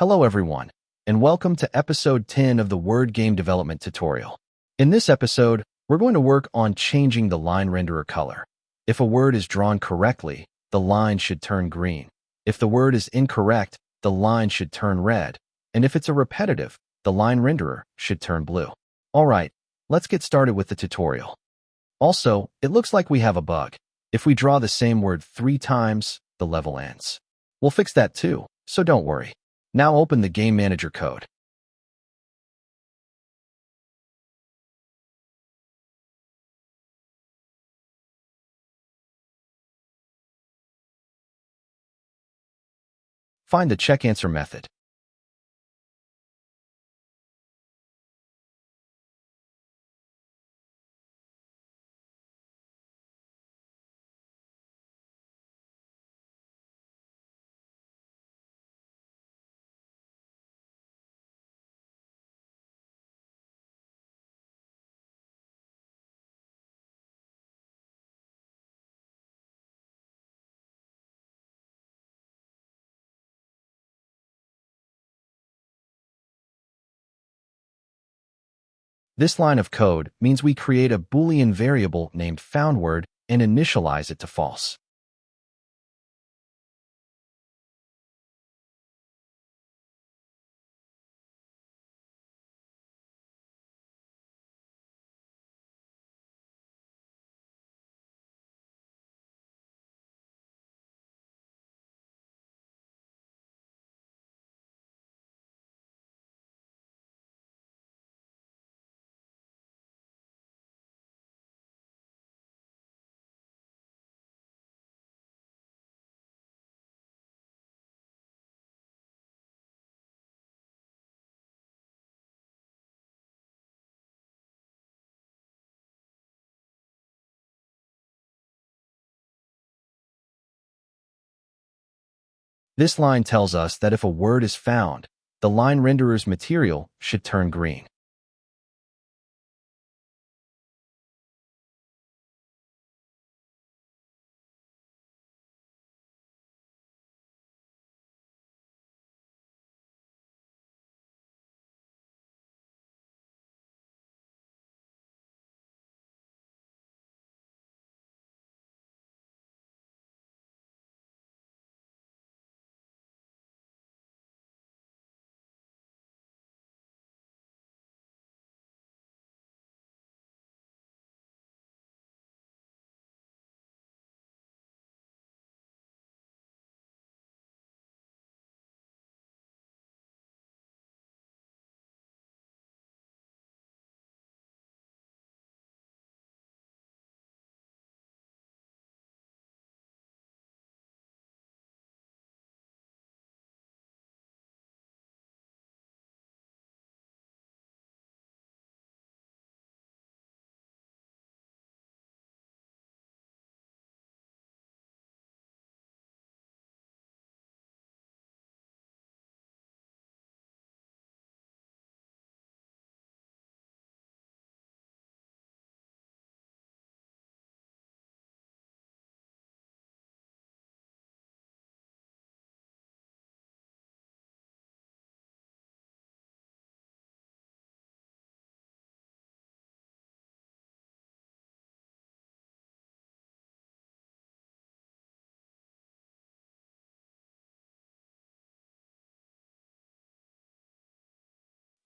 Hello everyone, and welcome to episode 10 of the Word Game Development tutorial. In this episode, we're going to work on changing the line renderer color. If a word is drawn correctly, the line should turn green. If the word is incorrect, the line should turn red. And if it's a repetitive, the line renderer should turn blue. Alright, let's get started with the tutorial. Also, it looks like we have a bug. If we draw the same word 3 times, the level ends. We'll fix that too, so don't worry. Now open the Game Manager code. Find the check answer method. This line of code means we create a Boolean variable named foundWord and initialize it to false. This line tells us that if a word is found, the line renderer's material should turn green.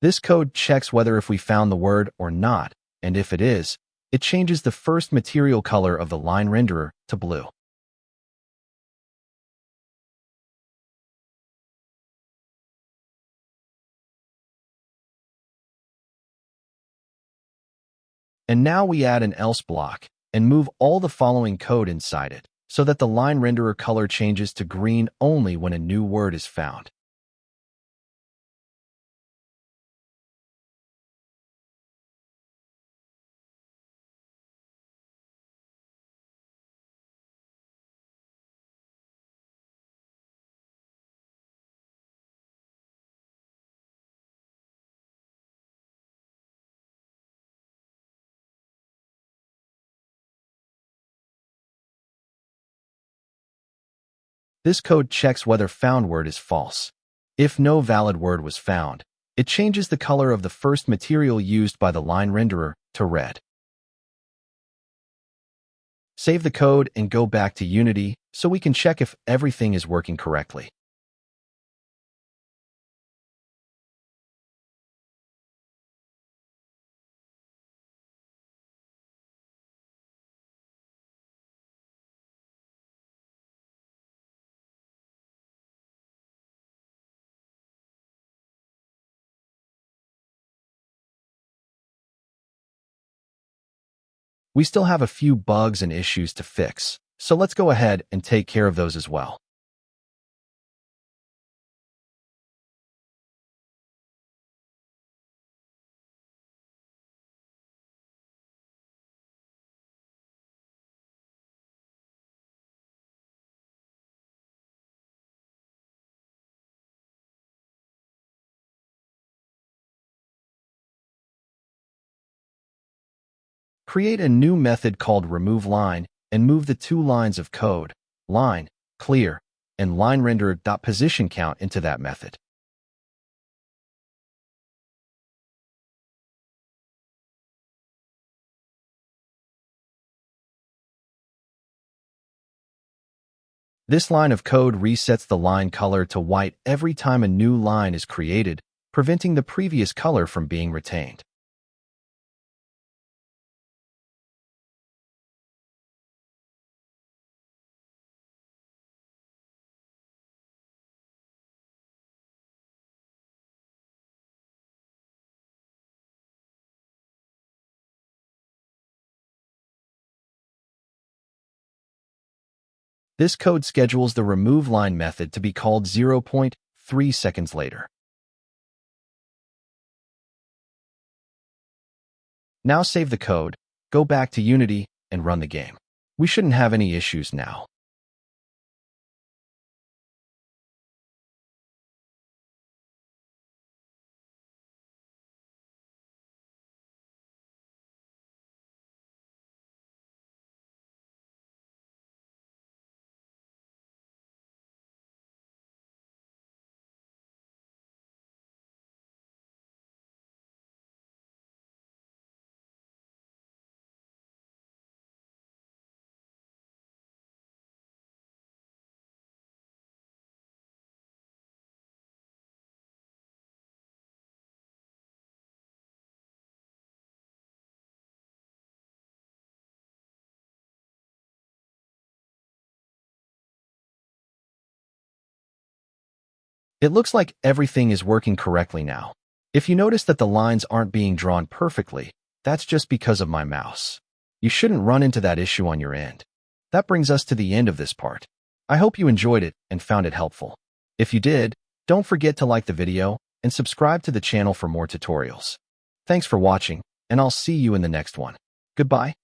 This code checks whether if we found the word or not, and if it is, it changes the first material color of the line renderer to blue. And now we add an else block and move all the following code inside it so that the line renderer color changes to green only when a new word is found. This code checks whether found word is false. If no valid word was found, it changes the color of the first material used by the line renderer to red. Save the code and go back to Unity so we can check if everything is working correctly. We still have a few bugs and issues to fix, so let's go ahead and take care of those as well. Create a new method called removeLine and move the two lines of code, line, clear, and lineRenderer.positionCount into that method. This line of code resets the line color to white every time a new line is created, preventing the previous color from being retained. This code schedules the removeLine method to be called 0.3 seconds later. Now save the code, go back to Unity, and run the game. We shouldn't have any issues now. It looks like everything is working correctly now. If you notice that the lines aren't being drawn perfectly, that's just because of my mouse. You shouldn't run into that issue on your end. That brings us to the end of this part. I hope you enjoyed it and found it helpful. If you did, don't forget to like the video and subscribe to the channel for more tutorials. Thanks for watching, and I'll see you in the next one. Goodbye.